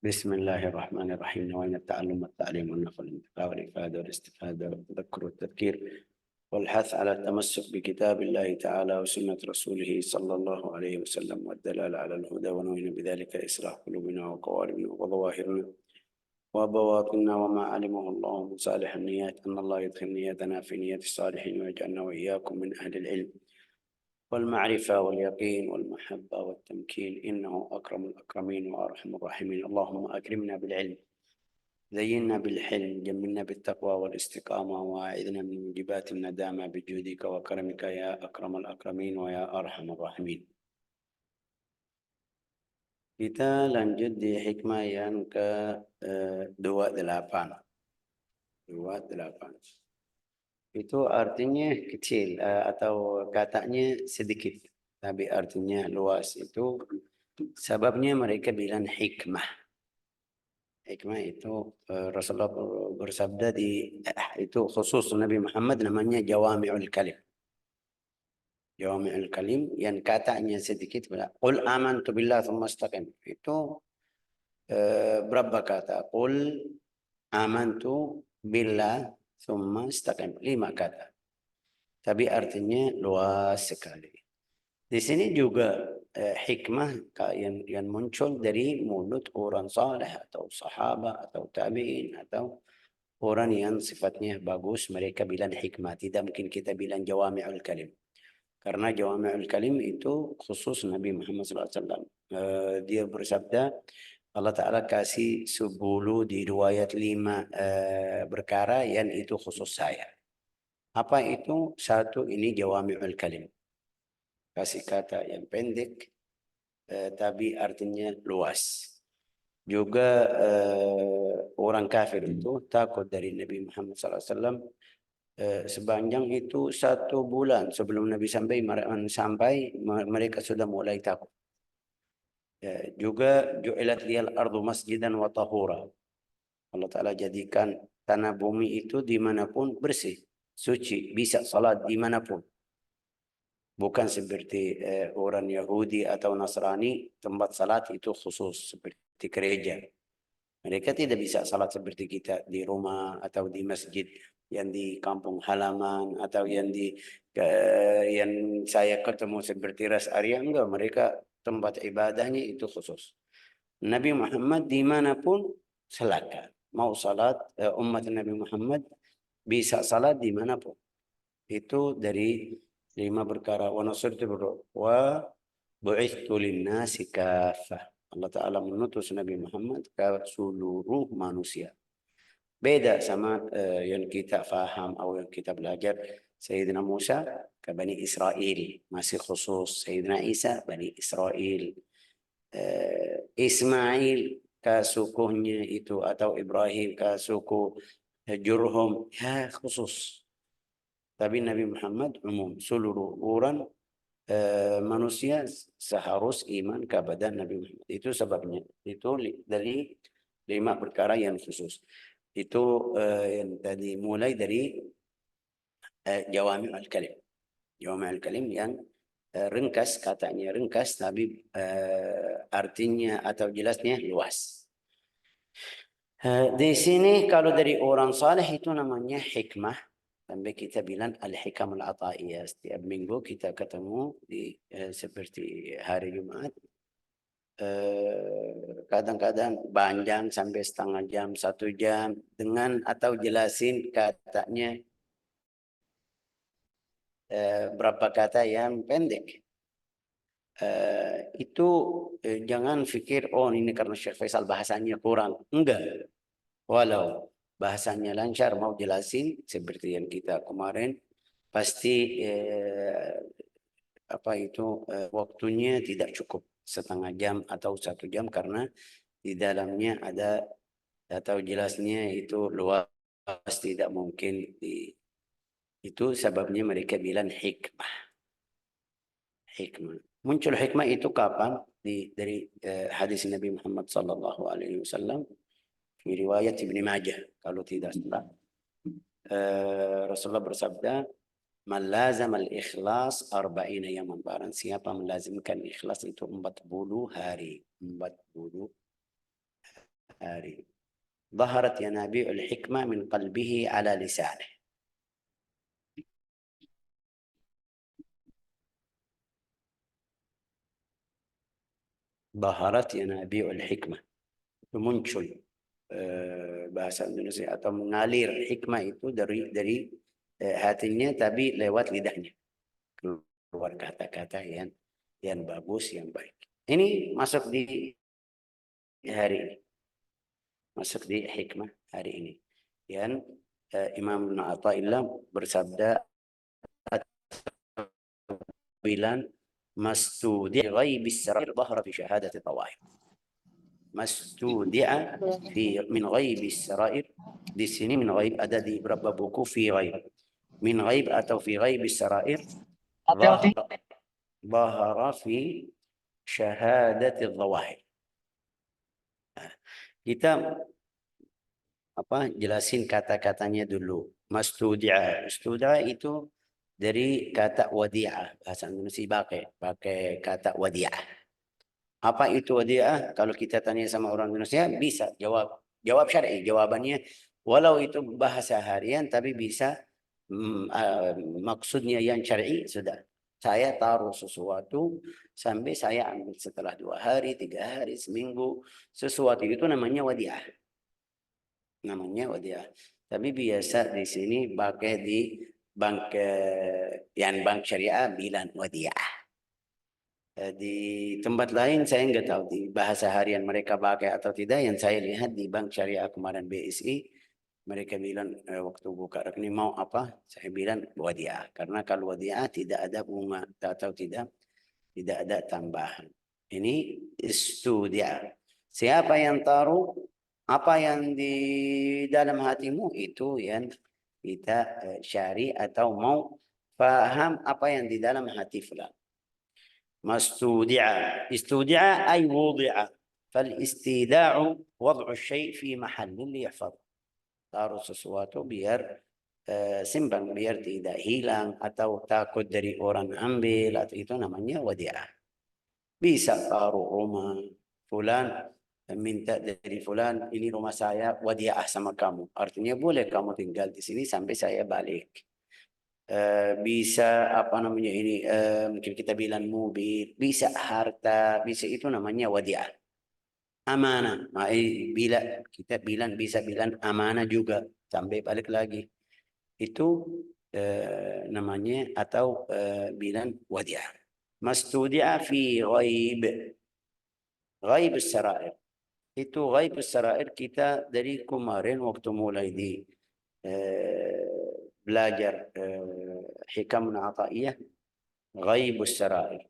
بسم الله الرحمن الرحيم. نوينا التعلم والتعليم والنفع والانتفاع والإفادة والاستفادة والتذكر والتذكير والحث على التمسك بكتاب الله تعالى وسنة رسوله صلى الله عليه وسلم والدلالة على الهدى. ونوينا بذلك إصلاح قلوبنا وقوالبنا وظواهرنا وبواطننا وما علمه الله من صالح النيات، أن الله يدخل نيتنا في نية الصالحين ويجعلنا وإياكم من أهل العلم والمعرفة واليقين والمحبة والتمكين، إنه أكرم الأكرمين وأرحم الراحمين. اللهم أكرمنا بالعلم، زينا بالحلم، جملنا بالتقوى والاستقامة، وأعذنا من موجبات الندامة بجودك وكرمك يا أكرم الأكرمين ويا أرحم الراحمين. Kita lanjut di hikmah yang ke-28. Itu artinya kecil atau katanya sedikit, tapi artinya luas. Itu sebabnya mereka bilang hikmah. Hikmah itu Rasulullah bersabda itu khusus Nabi Muhammad, namanya jawami'ul kalim. Jawami'ul kalim yang katanya sedikit. Qul amantu billah thumma istaqim. Itu berapa kata? Qul amantu billah thumma istaqim. 5 kata. Tapi artinya luas sekali. Di sini juga hikmah yang muncul dari mulut orang saleh atau sahabat atau tabi'in atau orang yang sifatnya bagus, mereka bilang hikmah. Tidak mungkin kita bilang jawami'ul kalim. Karena jawami'ul kalim itu khusus Nabi Muhammad SAW. Dia bersabda, Allah Ta'ala kasih 10 di riwayat 5 perkara yang itu khusus saya. Apa itu? 1, ini jawami'ul kalim. Kasih kata yang pendek, tapi artinya luas. Juga orang kafir itu takut dari Nabi Muhammad SAW. Sepanjang itu 1 bulan sebelum Nabi sampai mereka sudah mulai takut. Juga ju'ilat liyal ardu masjidan wa tahura. Allah Ta'ala jadikan tanah bumi itu dimanapun bersih, suci, bisa salat dimanapun. Bukan seperti orang Yahudi atau Nasrani, tempat salat itu khusus seperti gereja. Mereka tidak bisa salat seperti kita di rumah atau di masjid yang di kampung halaman atau yang yang saya ketemu seperti rest area. Enggak, mereka tempat ibadahnya itu khusus. Nabi Muhammad dimanapun silakan. Mau salat, umat Nabi Muhammad bisa salat dimanapun. Itu dari 5 perkara. Wa nasirtu wa bu'ithtu linnasi kaffah. Allah Ta'ala menutus Nabi Muhammad ke seluruh manusia. Beda sama yang kita faham atau yang kita belajar. Sayyidina Musa ke Bani Israel, masih khusus. Sayyidina Isa, Bani Israel. Ismail ke sukunya itu, atau Ibrahim ke suku Jurhum, ya khusus. Tapi Nabi Muhammad umum, seluruh orang manusia seharus iman kepada Nabi Muhammad. Itu sebabnya. Itu dari 5 perkara yang khusus. Itu yang tadi mulai dari jawami'ul kalim. Jawami'ul kalim yang ringkas, katanya ringkas, tapi artinya atau jelasnya luas. Di sini kalau dari orang saleh itu namanya hikmah. Sampai kita bilang al-hikam al-ata'iyah. Setiap minggu kita ketemu di seperti hari Jumat. Kadang-kadang panjang sampai setengah jam, 1 jam dengan atau jelasin katanya berapa kata yang pendek. Itu jangan pikir oh ini karena Syekh Faisal bahasanya kurang. Enggak. Walau bahasanya lancar, mau jelasin seperti yang kita kemarin, pasti waktunya tidak cukup setengah jam atau 1 jam, karena di dalamnya ada atau jelasnya itu luas, tidak mungkin itu sebabnya mereka bilang hikmah. Hikmah. Muncul hikmah itu kapan? Dari hadis Nabi Muhammad SAW. Di riwayat Ibnu Majah kalau tidak salah, Rasulullah bersabda, "Man lazama al-ikhlas 40 yaman." Barang siapa melazimkan ikhlas itu 40 hari. 40 hari. ظهرت ينابيع الحكمة من قلبه على لسانه. ظهرت ينابيع الحكمة, muncul bahasa Indonesia atau mengalir hikmah itu dari hatinya tapi lewat lidahnya, keluar kata-kata yang bagus, yang baik. Ini masuk di hari ini, masuk di hikmah hari ini. Yang Imam Ibn Athaillah bersabda, bilan mastudi ghaibis sarair dhahra fi syahadati tawahid. Mastudi'a fi min ghaibis sarair, di sini min ghaib ada di beberapa buku fi ghaib. Min ghaib atau fi ghaibis sarair dhahara fi syahadati dhawahir. Kita jelasin kata-katanya dulu. Mastudi'a. Mastudi'a itu dari kata wadi'ah. Bahasa Indonesia pakai kata wadi'ah. Apa itu wadi'ah? Kalau kita tanya sama orang Indonesia bisa jawab syar'i. Jawabannya walau itu bahasa harian tapi bisa maksudnya yang syar'i sudah. Saya taruh sesuatu sampai saya ambil setelah 2 hari, 3 hari, seminggu. Sesuatu itu namanya wadi'ah. Namanya wadi'ah. Tapi biasa di sini pakai di bank yang bank syariah bilang wadi'ah. Di tempat lain saya nggak tahu di bahasa harian mereka pakai atau tidak. Yang saya lihat di bank syariah kemarin BSI, mereka bilang waktu buka rekening mau apa, saya bilang wadiah, karena kalau wadiah tidak ada bunga atau tidak ada tambahan. Ini istudia. Siapa yang taruh apa yang di dalam hatimu itu yang kita syari atau mau paham apa yang di dalam hati fulan. Mastudi'a. Istudi'a ay wudi'a. Fal-istida'u wad'u syai' fi mahallin liyahfadh. Taruh sesuatu biar simpan, biar tidak hilang atau takut dari orang ambil, atau itu namanya wadi'ah. Bisa taruh rumah fulan, minta dari fulan, ini rumah saya wadi'ah sama kamu. Artinya boleh kamu tinggal di sini sampai saya balik. Bisa ini mungkin kita bilang mobil, bisa harta, bisa, itu namanya wadiah. Amanah, bila kita bilang bisa bilang amanah juga sampai balik lagi, itu namanya atau bilang wadiah. Mastudi'a fi ghaib as-sarair. Itu ghaib as-sarair kita dari kemarin waktu mulai di belajar hikam Athaillah, ghaibus sarair.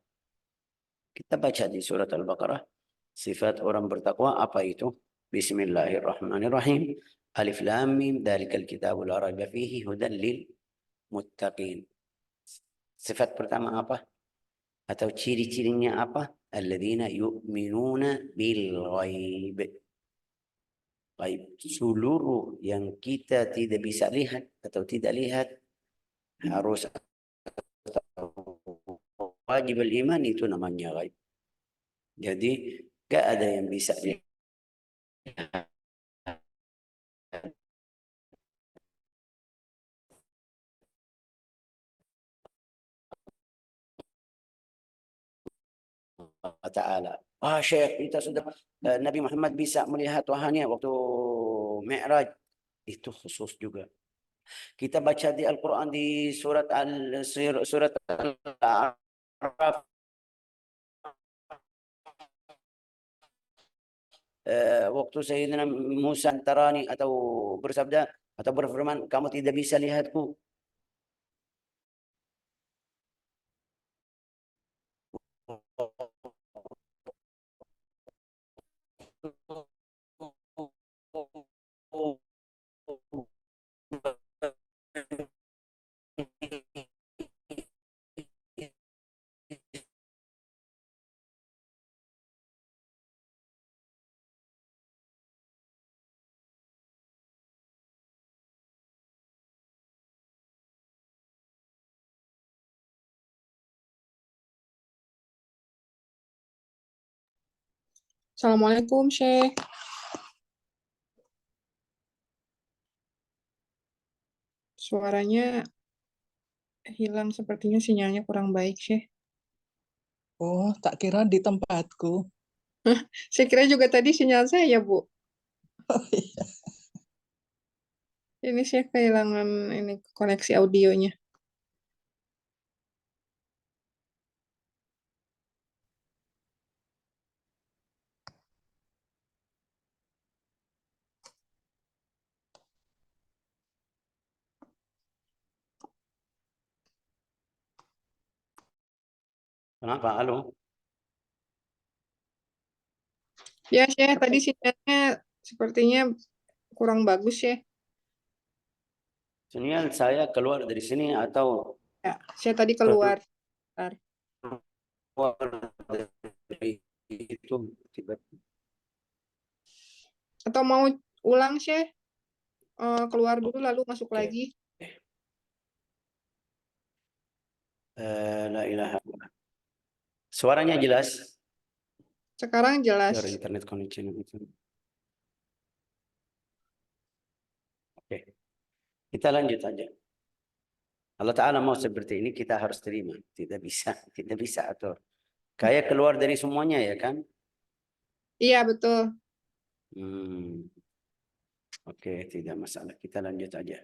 Kita baca di surat Al-Baqarah, sifat orang bertakwa apa itu? Bismillahirrahmanirrahim. Alif lam mim, dzalikal kitabu la raiba fihi hudan lil muttaqin. Sifat pertama apa? Atau ciri-cirinya apa? Alladzina yu'minuna bil ghaib. Ghaib, seluruh yang kita tidak bisa lihat atau tidak lihat harus wajib iman, itu namanya ghaib. Jadi gak ada yang bisa lihat. Ta'ala. Syekh, kita sudah Nabi Muhammad bisa melihat Tuhannya waktu Mi'raj. Itu khusus juga. Kita baca di Al-Quran di surat Al-A'raf, waktu Sayyidina Musa tarani atau bersabda atau berfirman, kamu tidak bisa lihatku. Assalamualaikum, Syekh. suaranya hilang, sepertinya sinyalnya kurang baik, Syekh. Oh, tak kira di tempatku. Saya kira juga tadi sinyal saya, Bu. Oh, iya. Ini saya kehilangan ini koneksi audionya. Kenapa? Halo? Ya, Syekh, tadi sinyalnya sepertinya kurang bagus, ya. Sinyal saya keluar dari sini atau Ya, saya tadi keluar. Bentar. keluar dari itu tiba Atau mau ulang, Syekh? Keluar dulu lalu masuk Oke. lagi. La ilaha illallah. Suaranya jelas Sekarang jelas. dari internet connection itu. Oke. Kita lanjut aja. Allah Ta'ala mau seperti ini kita harus terima. Tidak bisa atur. Kayak keluar dari semuanya ya kan? Iya, betul. Oke, tidak masalah. Kita lanjut aja.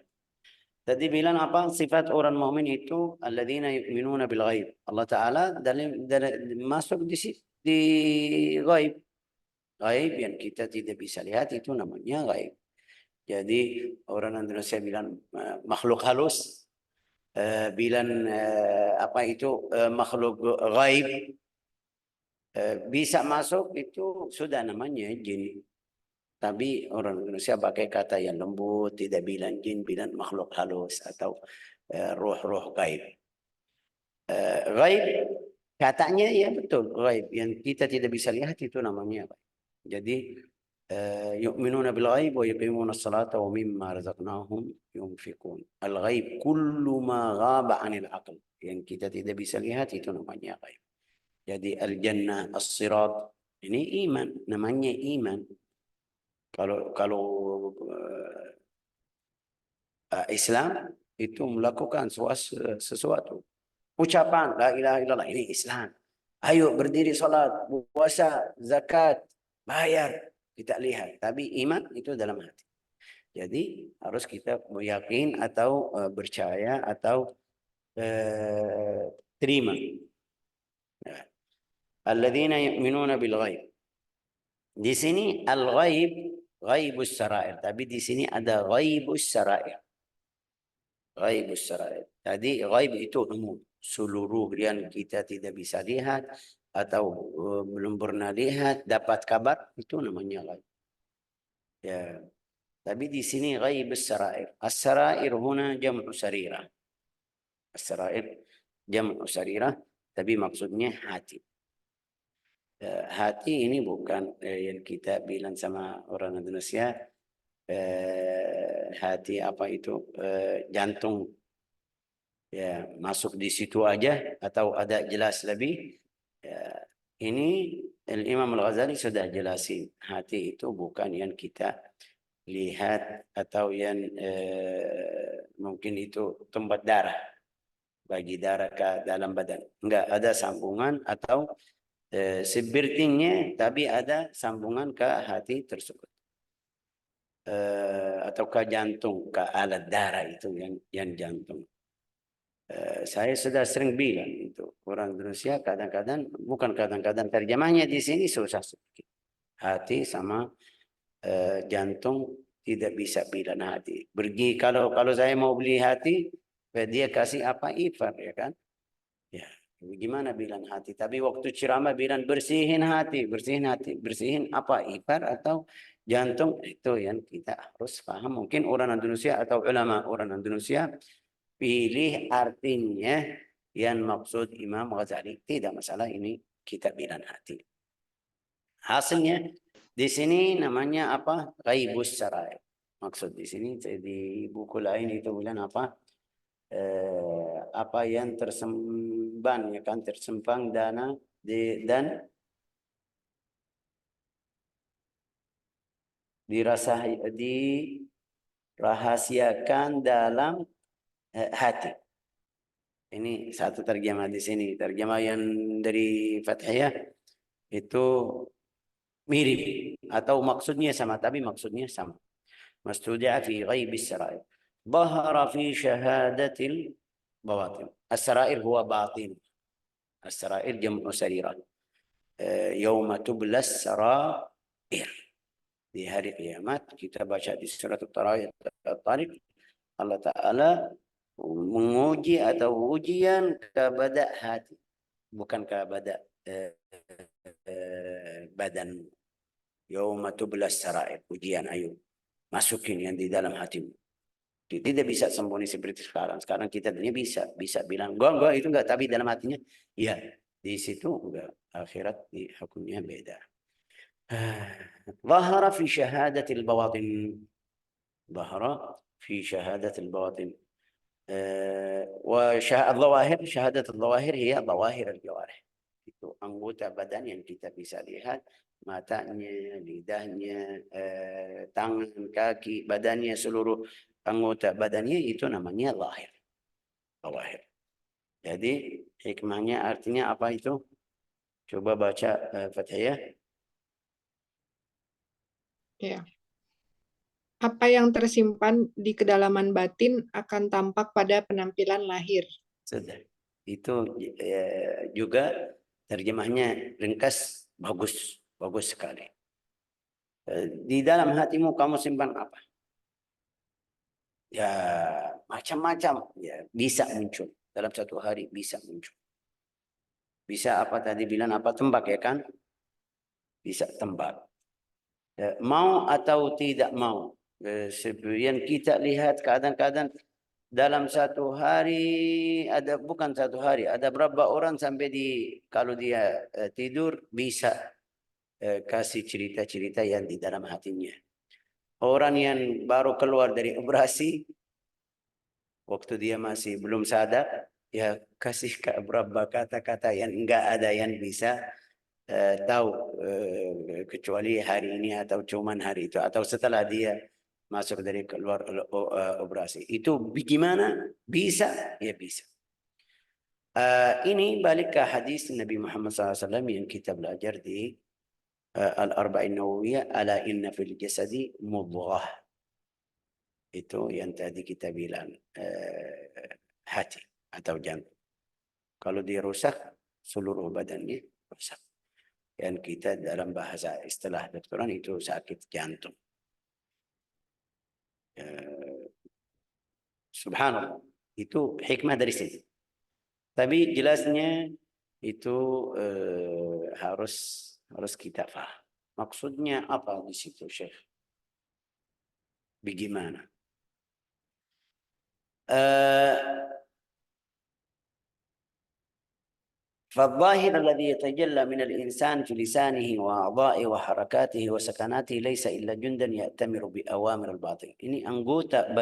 Tadi bilang apa? Sifat orang mukmin itu alladzina yu'minuna bil ghaib. Allah Ta'ala dalam masuk di ghaib. Ghaib yang kita tidak bisa lihat itu namanya ghaib. Jadi orang Indonesia bilang makhluk halus, bilang apa itu makhluk ghaib, bisa masuk itu sudah namanya jin. Tapi orang Indonesia pakai kata yang lembut, tidak bilang jin, bilang makhluk halus atau roh-roh gaib. Gaib katanya ya betul, gaib yang kita tidak bisa lihat itu namanya gaib. Jadi yu'minuna bil ghaib wa yuqimuna as-salata wa mimma razaqnahum yunfiqun. Al-ghaib kullu ma ghaba 'anil aql. Yang kita tidak bisa lihat itu namanya gaib. Jadi al-jannah, as-sirat ini iman, namanya iman. Kalau Islam itu melakukan sesuatu. Ucapan la ilaha illallah ini Islam. Ayo berdiri salat, puasa, zakat, bayar. Kita lihat. Tapi iman itu dalam hati. Jadi harus kita yakin atau percaya atau terima. Alladzina yu'minuna bil ghaib. Di sini al-ghaib, ghaibus sarair. Tapi di sini ada ghaibus sarair. Ghaibus sarair. Jadi ghaib itu umum. Seluruh yang kita tidak bisa lihat atau belum pernah lihat, dapat kabar, itu namanya ghaib. Ya. Tapi di sini ghaibus sarair. As-sarair huna jam'u sarira. As-sarair jam'u sarira. Tapi maksudnya hati. Hati ini bukan yang kita bilang sama orang Indonesia hati apa itu jantung ya masuk di situ aja atau ada jelas lebih ya, ini Imam Al-Ghazali sudah jelasin hati itu bukan yang kita lihat atau yang mungkin itu tempat darah bagi darah ke dalam badan enggak ada sambungan atau sepertinya tapi ada sambungan ke hati tersebut atau ke jantung ke alat darah itu yang jantung. Saya sudah sering bilang itu orang Indonesia kadang-kadang bukan kadang-kadang terjemahnya di sini susah sedikit hati sama jantung tidak bisa bilang hati pergi kalau saya mau beli hati dia kasih apa ifar ya kan ya gimana bilang hati tapi waktu ceramah bilang bersihin hati bersihin apa ifar atau jantung itu yang kita harus paham mungkin orang Indonesia atau ulama orang Indonesia pilih artinya yang maksud Imam Ghazali tidak masalah ini kita bilang hati hasilnya di sini namanya apa ghaibus sarair maksud di sini di buku lain itu bilang apa yang tersimpan ya kan tersimpan dana dan dirahasiakan dalam hati. Ini satu terjemah di sini. Terjemah yang dari Fathiyah itu mirip atau maksudnya sama, tapi maksudnya sama. Mastudia fi ghaibis sarair. Bahara fi syahadatil bawatin. As-sarair huwa batin. As-sarair jam'u sarirat. Yauma tublas sarair. Di hari kiamat kita baca di surat At-Tariq, Allah Ta'ala menguji atau ujian kepada hati, bukan kepada badan. Yauma tublas sarair, ujian, ayo masukin yang di dalam hatimu. Tidak bisa sembunyi seperti sekarang. Sekarang kita bisa bilang enggak itu enggak, tapi dalam hatinya ya, di situ enggak. Akhirat di hukumnya beda. ظهر في شهادة البواطن. ظهر في شهادة البواطن. والظواهر، شهادة الظواهر هي ظواهر الجوارح. Itu anggota badan yang kita bisa lihat, matanya, lidahnya, tangan, kaki, badannya, seluruh anggota badannya, itu namanya zahir. Zahir. Jadi hikmahnya artinya apa itu? Coba baca Fathiyah. Ya. Apa yang tersimpan di kedalaman batin akan tampak pada penampilan lahir. Sudah. Itu juga terjemahnya ringkas, bagus sekali. Di dalam hatimu kamu simpan apa? Ya macam-macam, ya bisa muncul dalam satu hari, bisa muncul. Bisa apa tadi bilang, apa, tembak ya kan? Bisa tembak. Mau atau tidak mau. Yang kita lihat kadang-kadang dalam satu hari, ada bukan satu hari, ada berapa orang sampai kalau dia tidur bisa kasih cerita-cerita yang di dalam hatinya. Orang yang baru keluar dari operasi, waktu dia masih belum sadar, ya kasih berapa kata-kata yang enggak ada yang bisa tahu kecuali hari ini atau cuman hari itu atau setelah dia masuk dari keluar operasi. Itu bagaimana? Bisa, ya bisa. Ini balik ke hadis Nabi Muhammad SAW yang kita belajar di Al-Arba'in Nawawiyah, ala inna fil jasadi mudghah. Itu yang tadi kita bilang, hati atau jantung. Kalau dia rusak, seluruh badannya rusak. Dan kita dalam bahasa istilah dokteran itu sakit jantung. Subhanallah, itu hikmah dari sini. Tapi jelasnya itu harus kita faham. Maksudnya apa di situ, Syekh? Bagaimana? فالظاهر الذي يتجلى من الإنسان في لسانه وأعضائه وحركاته وسكناته ليس إلا جندا يأتمر بأوامر الباطن. Ini anggota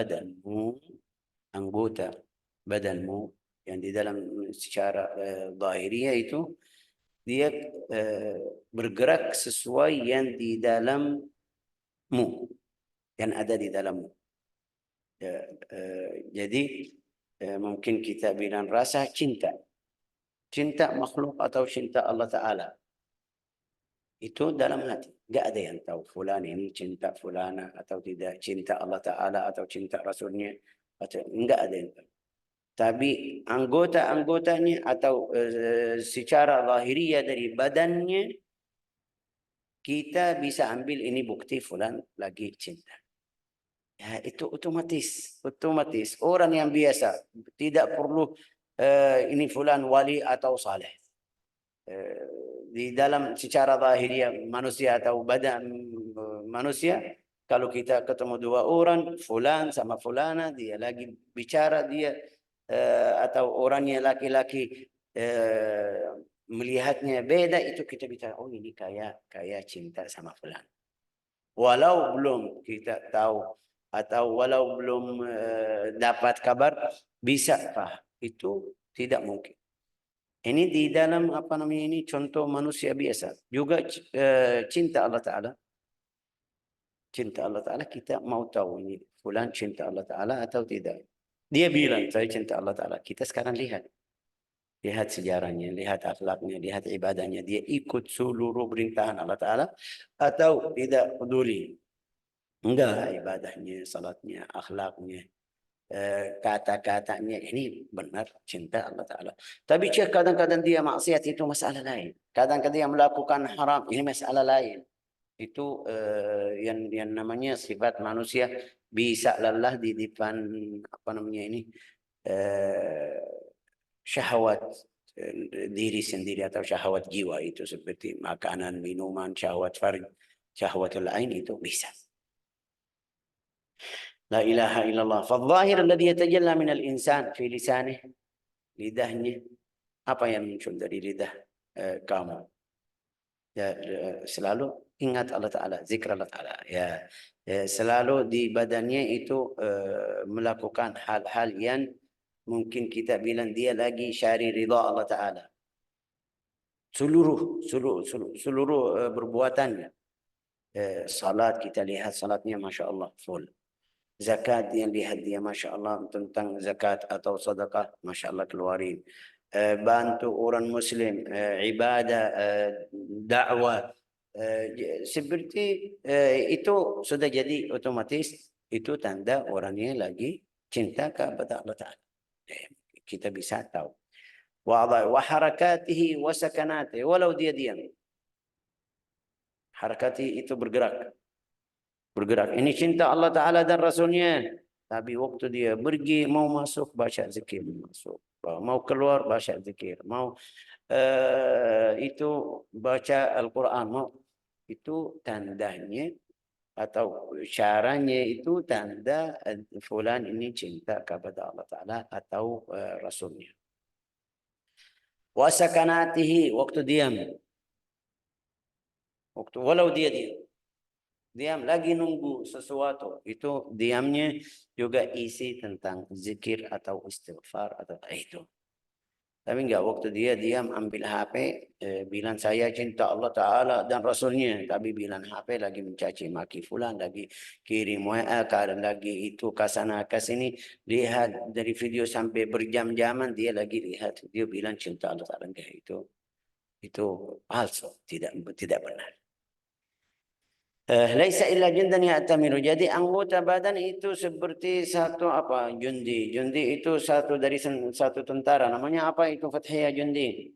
badanmu yang di dalam secara zahiriyah itu dia bergerak sesuai yang di dalammu, yang ada di dalammu. Jadi mungkin kita bilang rasa cinta makhluk atau cinta Allah Ta'ala. Itu dalam hati. Nggak ada yang tahu fulan ini cinta fulana atau tidak, cinta Allah Ta'ala atau cinta Rasulnya. Nggak ada yang tahu. Tapi anggota-anggotanya atau secara lahiriah dari badannya, kita bisa ambil ini bukti fulan lagi cinta. Ya, itu otomatis. Orang yang biasa tidak perlu ini fulan wali atau saleh. Di dalam secara zahiriah manusia atau badan manusia, kalau kita ketemu dua orang, fulan sama fulana, dia lagi bicara dia atau orangnya laki-laki melihatnya beda, itu kita bicara, oh ini kayak cinta sama fulan. Walau belum kita tahu atau walau belum dapat kabar, bisa paham. Itu tidak mungkin. Ini di dalam apa namanya ini contoh manusia biasa. Juga cinta Allah Ta'ala. Cinta Allah Ta'ala kita mau tahu ini fulan cinta Allah Ta'ala atau tidak. Dia bilang saya cinta Allah Ta'ala. Kita sekarang lihat. Lihat sejarahnya, lihat akhlaknya, lihat ibadahnya. Dia ikut seluruh perintahan Allah Ta'ala atau tidak peduli. Enggak, ibadahnya, salatnya, akhlaknya, kata-katanya. Ini benar cinta Allah Ta'ala. Tapi kadang-kadang dia maksiat, itu masalah lain. Kadang-kadang dia melakukan haram, ini masalah lain. Itu yang namanya sifat manusia bisa lelah di depan apa namanya ini syahwat diri sendiri atau syahwat jiwa itu seperti makanan, minuman, syahwat farj, syahwatul ain itu bisa. La ilaha illallah. Fadzahir alladhi yatajalla min al-insan fi lisanih. Lidahnya apa yang muncul dari lidah kamu? Ya, selalu ingat Allah Ta'ala, zikr Allah Ta'ala. Ya, selalu di badannya itu melakukan hal-hal yang mungkin kita bilang dia lagi syari ridha Allah Ta'ala. Seluruh perbuatannya. Salat kita lihat salatnya Masya Allah full. Zakat yang lihat dia Masya Allah tentang zakat atau sedekah Masya Allah keluarin. Bantu orang Muslim, ibadah, dakwah, seperti itu sudah jadi otomatis itu tanda orangnya lagi cinta kepada Allah Ta'ala. Kita bisa tahu. Wa harakatihi wa sakanatihi walau dia diam. Harakati itu bergerak. Ini cinta Allah Ta'ala dan Rasulnya. Tapi waktu dia pergi, mau masuk, baca zikir masuk. Mau keluar, baca zikir. Mau itu baca Al-Quran. Mau itu tandanya atau caranya itu tanda fulan ini cinta kepada Allah Ta'ala atau Rasulnya. Wasakanatihi, waktu diam. Waktu walau dia diam. Diam lagi nunggu sesuatu, itu diamnya juga isi tentang zikir atau istighfar atau itu. Tapi enggak, waktu dia diam ambil HP, bilang saya cinta Allah Ta'ala dan Rasulnya, tapi bilang HP lagi mencaci maki fulan, lagi kirim WA, lagi itu kesana kesini, lihat dari video sampai berjam-jaman dia lagi lihat, dia bilang cinta Allah Ta'ala. Enggak, itu palsu, tidak benar. Laisa illa jundan ya'tamiru. Jadi anggota badan itu seperti satu apa? Jundi. Jundi itu satu dari satu tentara. Namanya apa itu Fathiyah jundi?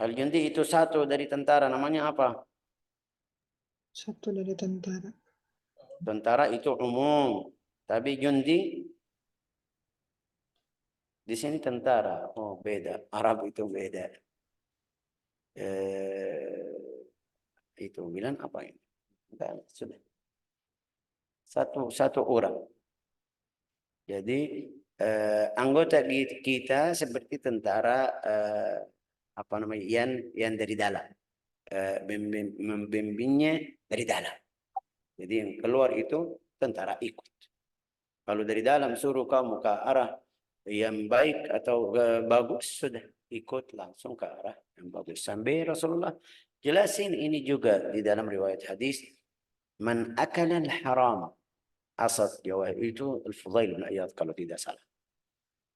Al-jundi itu satu dari tentara. Namanya apa? Satu dari tentara. Tentara itu umum. Tapi jundi di sini tentara. Oh, beda. Arab itu beda. Itu bilang apa ini? Sudah. Satu orang. Jadi anggota kita seperti tentara apa namanya yang dari dalam, membimbingnya dari dalam. Jadi yang keluar itu tentara ikut. Kalau dari dalam suruh kamu ke arah yang baik atau bagus, sudah ikut langsung ke arah yang bagus. Sampai Rasulullah jelasin ini juga di dalam riwayat hadis, man akala al-haram asad jawahir, itu Al-Fudail bin Iyad kalau tidak salah.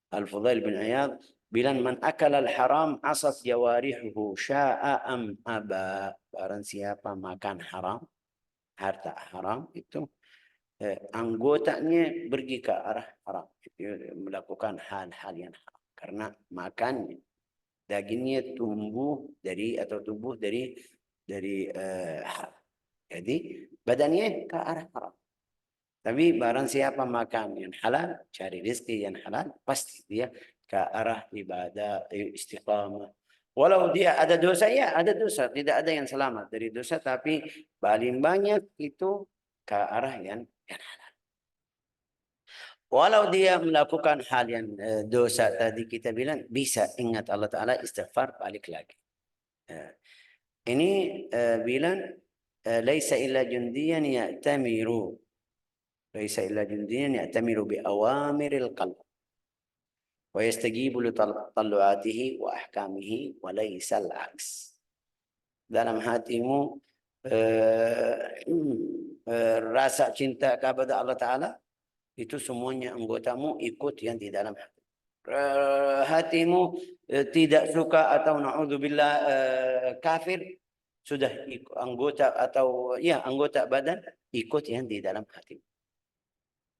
Al-Fudail bin Iyad bilang man akala al-haram asad jawarihuhu sya'a am aba. Barang siapa makan haram, harta haram, itu anggotanya pergi ke arah haram, melakukan hal-hal yang haram karena makannya dagingnya tumbuh dari haram. Jadi badannya ke arah haram. Tapi barang siapa makan yang halal, cari rezeki yang halal, pasti dia ke arah ibadah, istiqamah. Walau dia ada dosa, ya ada dosa. Tidak ada yang selamat dari dosa, tapi paling banyak itu ke arah yang halal. Walau dia melakukan hal yang dosa tadi kita bilang, bisa ingat Allah Ta'ala, istighfar, balik lagi. Ini bilang, laisa illa jundiyan ya'tamiru. ليس إلا جنديا يأتمر بأوامر القلب ويستجيب لتطلعاته وأحكامه وليس العكس. Dalam hatimu rasa cinta kepada Allah Ta'ala Itu semuanya anggotamu ikut yang di dalam hati. Hatimu tidak suka atau naudzubillah kafir, sudah anggota atau ya anggota badan ikut yang di dalam hati.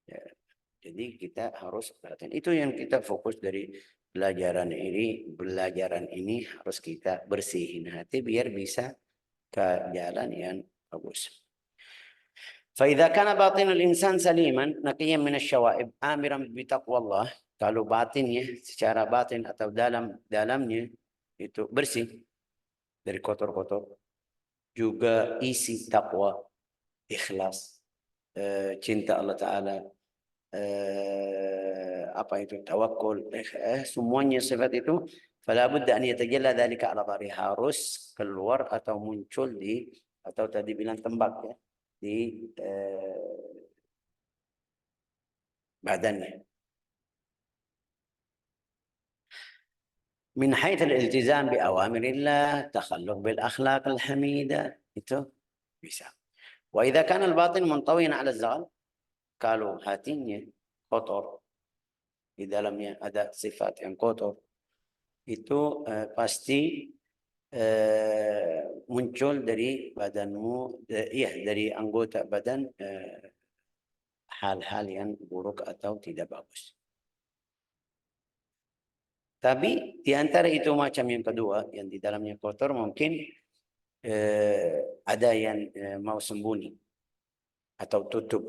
Ya, jadi kita harus perhatian. Itu yang kita fokus dari pelajaran ini. Pelajaran ini harus kita bersihin hati biar bisa ke jalan yang bagus. فإذا كان باطن الإنسان سليما نقيا من الشوائب آمرا بتقوى الله, kalau batinnya secara batin atau dalamnya itu bersih dari kotor-kotor, juga isi takwa, ikhlas, cinta Allah Ta'ala, apa itu tawakul, semuanya sifat itu, fala budda an yatajalla dzalika ala dhahri, harus keluar atau muncul di, atau tadi bilang tembak ya, di badannya. Min haits al-iltizam bi awamirillah, takhalluq bil akhlaq al-hamida, itu bisa. Wa idza kana al-batin muntawiyan 'ala az-zaghal, kalau hatinya kotor, di dalamnya ada sifat yang kotor, itu pasti muncul dari badanmu, dari anggota badan hal-hal yang buruk atau tidak bagus. Tapi di antara itu macam yang kedua, yang di dalamnya kotor, mungkin ada yang mau sembunyi atau tutup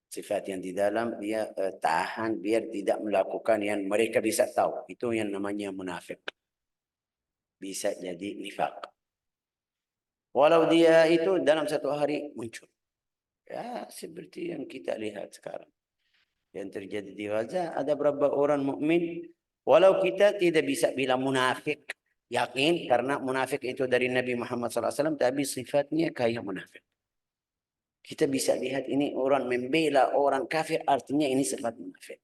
sifat yang di dalam, dia tahan biar tidak melakukan yang mereka bisa tahu. Itu yang namanya munafik. Bisa jadi nifak. Walau dia itu dalam satu hari muncul. Ya, seperti yang kita lihat sekarang. Yang terjadi di Gaza, ada beberapa orang mukmin, walau kita tidak bisa bilang munafik, yakin, karena munafik itu dari Nabi Muhammad SAW, tapi sifatnya kayak munafik. Kita bisa lihat ini orang membela orang kafir, artinya ini sifat munafik.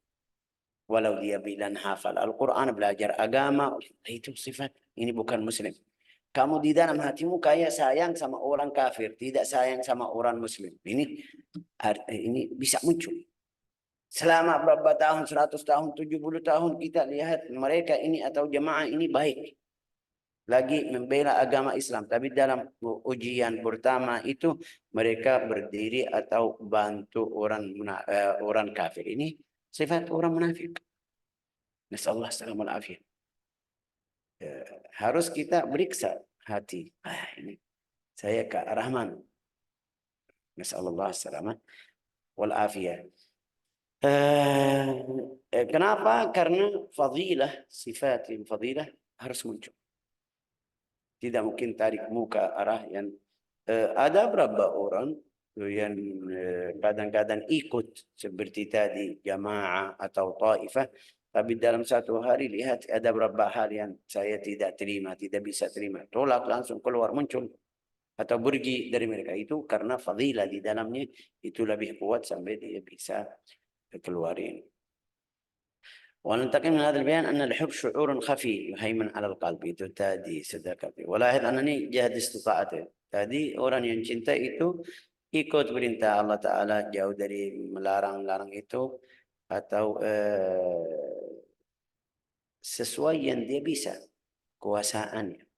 Walau dia bilang hafal Al-Quran, belajar agama, itu sifat, ini bukan muslim. Kamu di dalam hatimu kayak sayang sama orang kafir, tidak sayang sama orang muslim. Ini bisa muncul. Selama berapa tahun, 100 tahun, 70 tahun kita lihat mereka ini atau jemaah ini baik. Lagi membela agama Islam. Tapi dalam ujian pertama itu mereka berdiri atau bantu orang kafir. Ini sifat orang munafik. Nasallahu alaihi wasallam. Harus kita beriksa hati. Ini saya Kak Rahman. Nasallallahu alaihi wasallam wal afiyah. Kenapa? Karena fadilah, sifat yang fadilah harus muncul. Tidak mungkin tarik muka arah yang ada berapa orang yang kadang-kadang ikut seperti tadi jamaah atau taifah, tapi dalam satu hari lihat ada berapa hal yang saya tidak terima, tidak bisa terima, tolak, langsung keluar muncul atau pergi dari mereka. Itu karena fadilah di dalamnya itu lebih kuat sampai dia bisa keluarin. وننتقل من هذا البيان أن الحب شعور خفي يهيمن على القلب. Itu tadi sudah kami. ولاحظ أنني جهد استطاعته. Tadi orang yang cinta itu ikut perintah Allah Ta'ala, jauh dari melarang-larang itu, atau sesuai yang dia bisa, kuasaannya.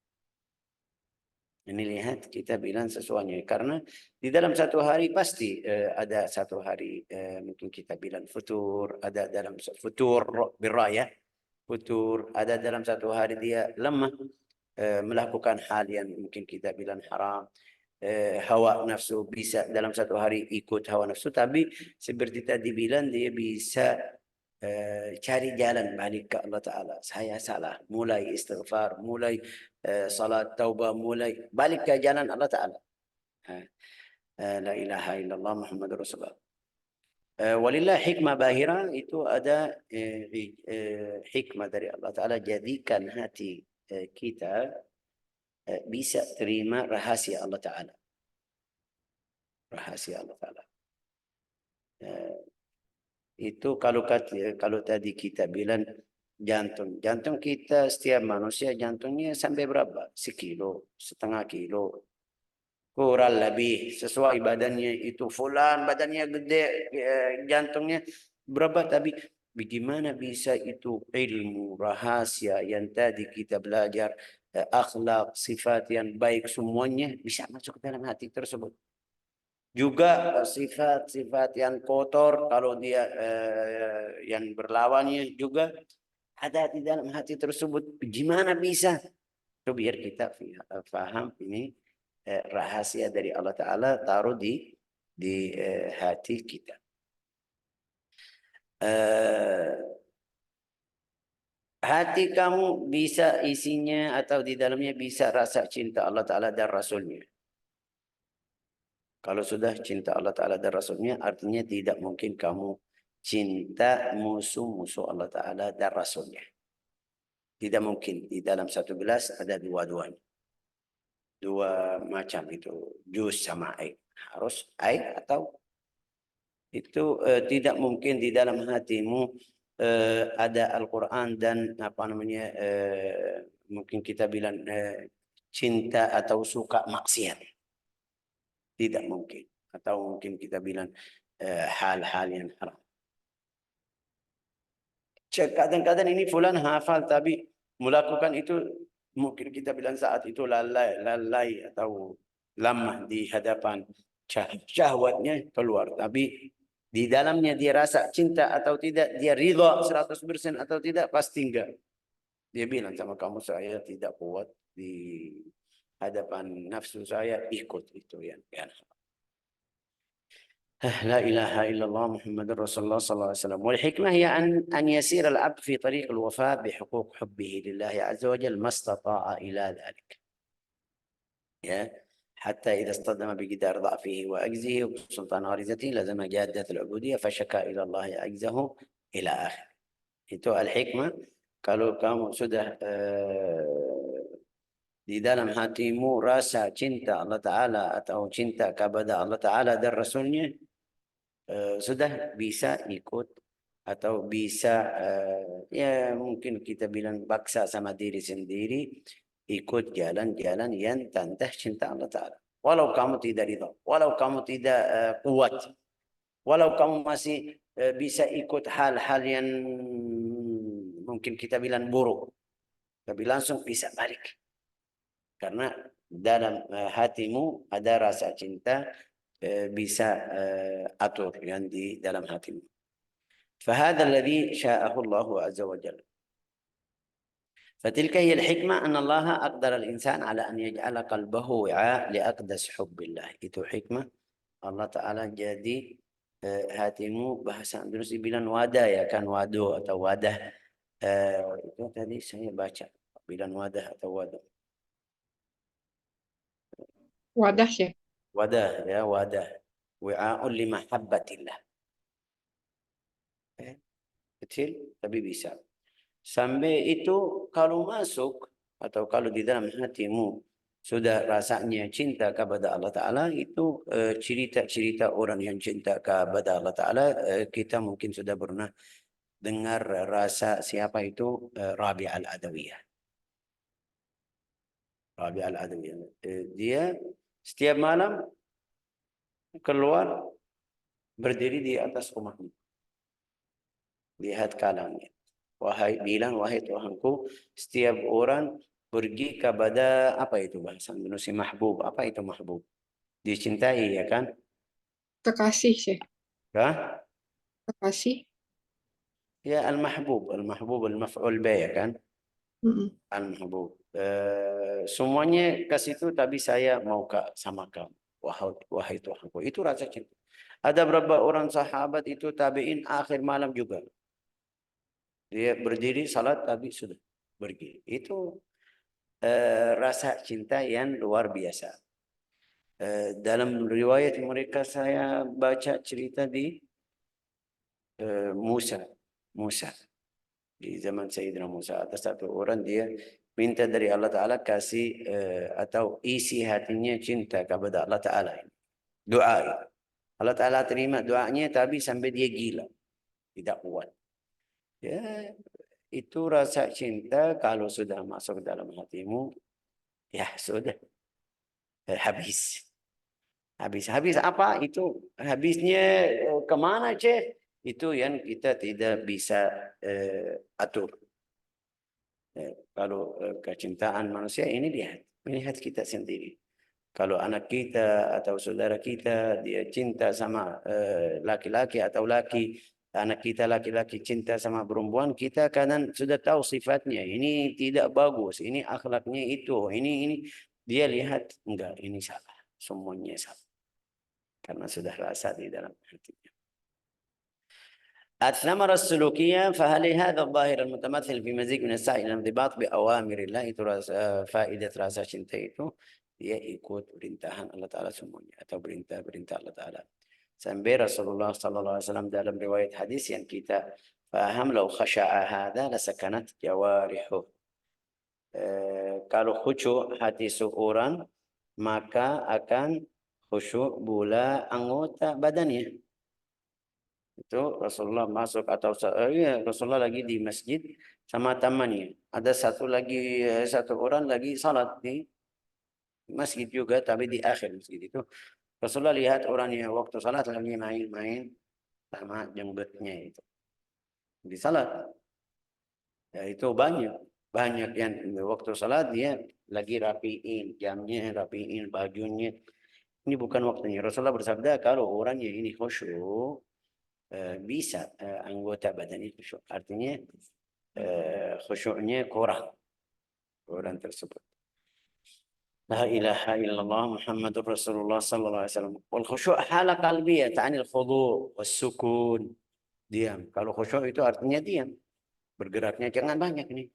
Ini lihat kita bilang sesuanya, karena di dalam satu hari pasti ada satu hari mungkin kita bilang futur, ada dalam futur biraya, futur, ada dalam satu hari dia lemah melakukan hal yang mungkin kita bilang haram, hawa nafsu, bisa dalam satu hari ikut hawa nafsu, tapi seperti tadi bilang dia bisa cari jalan balik ke Allah Ta'ala. Saya salah, mulai istighfar, mulai salat taubah, mulai balik ke jalan Allah Ta'ala. La ilaha illallah Muhammadur Rasulullah. Walillah hikmah bahira, itu ada hikmah dari Allah Ta'ala, jadikan hati kita bisa terima rahasia Allah Ta'ala. Rahasia Allah Ta'ala. Itu kalau tadi kita bilang jantung kita, setiap manusia jantungnya sampai berapa? 1,5 kilo. kurang lebih sesuai badannya itu fulan, badannya gede, jantungnya berapa, tapi bagaimana bisa itu ilmu rahasia yang tadi kita belajar, akhlak, sifat yang baik semuanya bisa masuk ke dalam hati tersebut. Juga sifat-sifat yang kotor kalau dia yang berlawannya juga ada di dalam hati tersebut. Gimana bisa? Itu biar kita faham ini rahasia dari Allah Ta'ala taruh di hati kita. Hati kamu bisa isinya atau di dalamnya bisa rasa cinta Allah Ta'ala dan Rasulnya. Kalau sudah cinta Allah Ta'ala dan Rasulnya, artinya tidak mungkin kamu cinta musuh-musuh Allah Ta'ala dan Rasulnya. Tidak mungkin. Di dalam satu gelas ada dua-duanya. Dua macam itu, jus sama air. Harus air atau itu tidak mungkin di dalam hatimu ada Al-Quran dan apa namanya mungkin kita bilang cinta atau suka maksiat. Tidak mungkin. Atau mungkin kita bilang hal-hal yang haram. Kadang-kadang ini fulan hafal tapi melakukan itu mungkin kita bilang saat itu lalai atau lemah di hadapan syahwatnya keluar. Tapi di dalamnya dia rasa cinta atau tidak, dia ridha 100% atau tidak, pasti enggak. Dia bilang sama kamu, saya tidak kuat di hadapan nafsu saya, ikut itu yang لا إله إلا الله محمد رسول الله صلى الله عليه وسلم. والحكمة هي أن يسير العبد في طريق الوفاء بحقوق حبه لله عز وجل ما استطاع إلى ذلك. حتى إذا اصطدم بجدار ضعفه وعجزه وسلطان غريزته لزم جادة العبودية فشكا إلى الله عجزه إلى آخر. Itu al-hikmah. Kalau kamu sudah di dalam hatimu rasa cinta Allah Ta'ala atau cinta kepada Allah Ta'ala dan Rasulnya, sudah bisa ikut atau bisa ya mungkin kita bilang paksa sama diri sendiri ikut jalan-jalan yang tanda cinta Allah Ta'ala. Walau kamu tidak ridha, walau kamu tidak kuat, walau kamu masih bisa ikut hal-hal yang mungkin kita bilang buruk, tapi langsung bisa balik. Karena dalam hatimu ada rasa cinta, bisa atur yang di dalam hatimu. فهذا الذي شاءه الله عز وجل. فتلك هي الحكمة أن الله أقدر الإنسان على أن يجعل قلبه وعاء لأقدس حب الله. Itu hikmah Allah Ta'ala jadi hatimu, bahasa Indonesia bilang wadah ya kan, wado atau wadah. Itu tadi saya baca bilang wadah atau wadah. Wadah ya. Wadah ya, wadah. Wi'a'un limahabbatillah. Kecil tapi bisa. Sampai itu kalau masuk atau kalau di dalam hatimu sudah rasanya cinta kepada Allah Ta'ala, itu cerita-cerita orang yang cinta kepada Allah Ta'ala, kita mungkin sudah pernah dengar rasa siapa itu, Rabi' al-Adawiyah. Rabi' al-Adawiyah. Dia setiap malam keluar berdiri di atas rumahnya. Lihat kalangnya. Wahai Tuhanku, setiap orang pergi kepada apa itu bahasa Indonesia mahbub. Apa itu mahbub? Dicintai ya kan? Kekasih sih. Hah? Kekasih. Ya al-mahbub, al-maf'ul bih ya kan? Al-mahbub. Semuanya ke situ tapi saya mau sama kamu. Wahai Tuhanku. Itu rasa cinta. Ada beberapa orang sahabat itu tabi'in akhir malam juga. Dia berdiri salat tapi sudah pergi. Itu rasa cinta yang luar biasa. Dalam riwayat mereka saya baca cerita di Musa. Di zaman Sayyidina Musa, ada satu orang dia minta dari Allah Ta'ala kasih atau isi hatinya cinta kepada Allah Ta'ala. Doa. Allah Ta'ala terima doanya tapi sampai dia gila. Tidak kuat. Ya, itu rasa cinta kalau sudah masuk dalam hatimu, ya sudah habis. Habis apa itu? Habisnya kemana, Cek? Itu yang kita tidak bisa atur. Kalau kecintaan manusia ini lihat kita sendiri. Kalau anak kita atau saudara kita dia cinta sama laki-laki atau anak kita laki-laki cinta sama perempuan, kita kadang sudah tahu sifatnya. Ini tidak bagus, ini akhlaknya itu, ini dia lihat enggak, ini salah, semuanya salah. Karena sudah rasa di dalam hatinya. الثمرة السلوكية فهل هذا الظاهر المتمثل في مزيج من السعي إلى الانضباط بأوامر الله itu فائدة rasa cinta itu dia ikut perintahan Allah Ta'ala semuanya atau perintah Allah Ta'ala. Sampai Rasulullah Sallallahu Alaihi Wasallam dalam riwayat hadis yang kita faham, lau khasya'a hadha lasakanat jawarihu. Kalau khusyuk hati seorang maka akan khusyuk pula anggota badannya. Itu Rasulullah masuk atau Rasulullah lagi di masjid sama temannya. Ada satu orang lagi salat di masjid juga, tapi di akhir masjid itu. Rasulullah lihat orangnya waktu salat lagi main-main sama jenggotnya itu. Di salat. Ya, itu banyak yang waktu salat dia lagi rapiin jamnya, rapiin bajunya. Ini bukan waktunya. Rasulullah bersabda kalau orangnya ini khusyuk bisa anggota badannya khusyuk. Artinya khusyuknya kurang orang tersebut. La ilaha illallah Muhammadur Rasulullah sallallahu alaihi wasallam. Wal khusyuk hala qalbiyah ta'ani al-khudu' was-sukun. Diam. Kalau khusyuk itu artinya diam. Bergeraknya jangan banyak nih.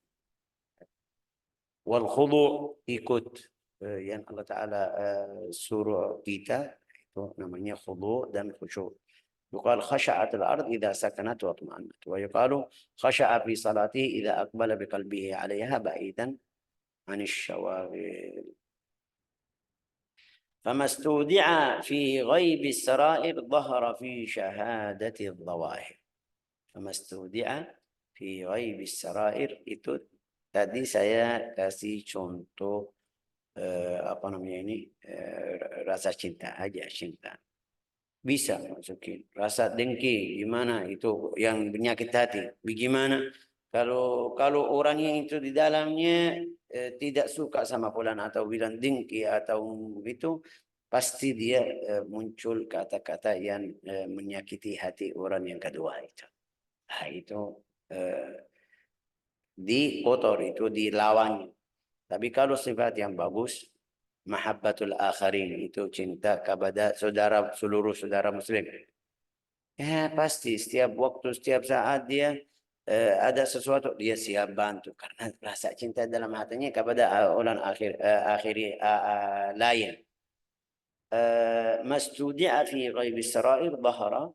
Wal khudu' ikut yang Allah Ta'ala suruh kita itu namanya khudu' dan khusyuk. يقال خشعت الأرض إذا سكنت واطمأنت ويقال خشع في صلاته إذا أقبل بقلبه عليها بعيدا عن الشواغل فما استودع في غيب السرائر ظهر في شهادة الظواهر فما استودع في غيب السرائر itu tadi saya kasih contoh apa namanya ini rasa cinta aja, cinta. Bisa masukin rasa dengki gimana itu yang penyakit hati. Bagaimana kalau orangnya itu di dalamnya tidak suka sama fulan atau bilang dengki atau itu pasti dia muncul kata-kata yang menyakiti hati orang yang kedua itu. Nah, itu dikotor itu dilawan. Tapi kalau sifat yang bagus mahabbatul akharin itu cinta kepada seluruh saudara muslim. Ya pasti setiap waktu setiap saat dia ada sesuatu dia siap bantu karena rasa cinta dalam hatinya kepada orang akhiri lain. Mastudi'a fi ghaibi sarair dhahara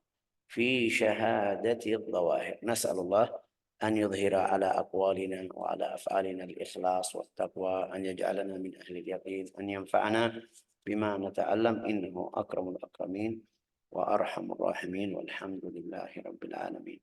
fi syahadati dhawahir. Nas'alullah أن يظهر على أقوالنا وعلى أفعالنا الإخلاص والتقوى أن يجعلنا من أهل اليقين أن ينفعنا بما نتعلم إنه أكرم الأكرمين وأرحم الراحمين والحمد لله رب العالمين.